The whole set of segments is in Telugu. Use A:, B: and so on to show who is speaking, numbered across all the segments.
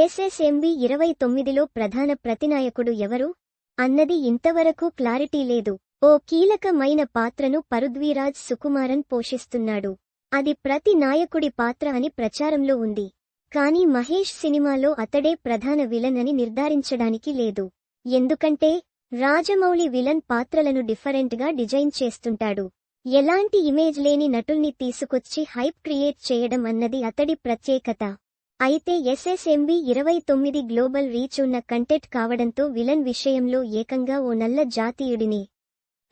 A: ఎస్ఎస్ఎంబి 29లో ప్రధాన ప్రతినాయకుడు ఎవరు అన్నది ఇంతవరకు క్లారిటీ లేదు. ఓ కీలకమైన పాత్రను పరుథ్వీరాజ్ సుకుమారన్ పోషిస్తున్నాడు. అది ప్రతి నాయకుడి పాత్ర అని ప్రచారంలో ఉంది. కానీ మహేష్ సినిమాలో అతడే ప్రధాన విలన్ అని నిర్ధారించడానికి లేదు. ఎందుకంటే రాజమౌళి విలన్ పాత్రలను డిఫరెంట్గా డిజైన్ చేస్తుంటాడు. ఎలాంటి ఇమేజ్ లేని నటుల్ని తీసుకొచ్చి హైప్ క్రియేట్ చేయడం అన్నది అతడి ప్రత్యేకత. అయితే ఎస్ఎస్ఎంబి 29 గ్లోబల్ రీచ్ ఉన్న కంటెంట్ కావడంతో విలన్ విషయంలో ఏకంగా ఓ నల్ల జాతీయుడిని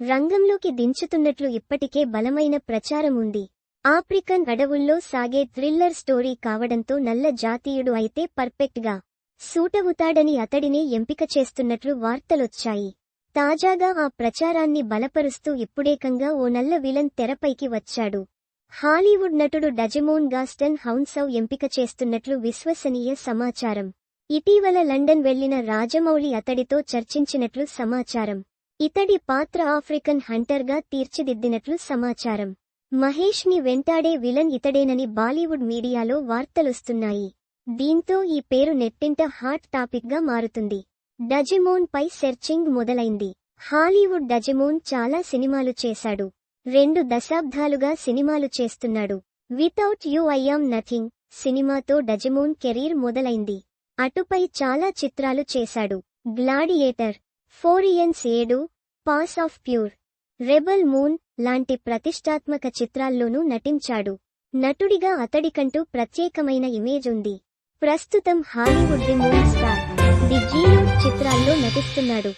A: రంగంలోకి దించుతున్నట్లు ఇప్పటికే బలమైన ప్రచారం ఉంది. ఆఫ్రికన్ అడవుల్లో సాగే థ్రిల్లర్ స్టోరీ కావడంతో నల్ల జాతీయుడు అయితే పర్ఫెక్ట్గా సూటవుతాడని అతడినే ఎంపిక చేస్తున్నట్లు వార్తలొచ్చాయి. తాజాగా ఆ ప్రచారాన్ని బలపరుస్తూ ఇప్పుడేకంగా ఓ నల్ల విలన్ తెరపైకి వచ్చాడు. హాలీవుడ్ నటుడు డజమోన్ గాస్టన్ హౌన్సౌ ఎంపిక చేస్తున్నట్లు విశ్వసనీయ సమాచారం. ఇటీవల లండన్ వెళ్లిన రాజమౌళి అతడితో చర్చించినట్లు సమాచారం. ఇతడి పాత్ర ఆఫ్రికన్ హంటర్గా తీర్చిదిద్దినట్లు సమాచారం. మహేష్ ని వెంటాడే విలన్ ఇతడేనని బాలీవుడ్ మీడియాలో వార్తలొస్తున్నాయి. దీంతో ఈ పేరు నెట్టింట హాట్ టాపిక్ గా మారుతుంది. డజమోన్ పై సెర్చింగ్ మొదలైంది. హాలీవుడ్ డజమోన్ చాలా సినిమాలు చేశాడు. 2 దశాబ్దాలుగా సినిమాలు చేస్తున్నాడు. Without you I am nothing సినిమాతో డజమోన్ కెరీర్ మొదలైంది. అటుపై చాలా చిత్రాలు చేశాడు. Gladiator, 4 pass of pure, rebel moon లాంటి ప్రతిష్టాత్మక చిత్రాల్లోనూ నటించాడు. నటుడిగా అతడికంటూ ప్రత్యేకమైన ఇమేజ్ ఉంది. ప్రస్తుతం Hollywood the moon star, the జీనోట్ చిత్రాల్లో నటిస్తున్నాడు.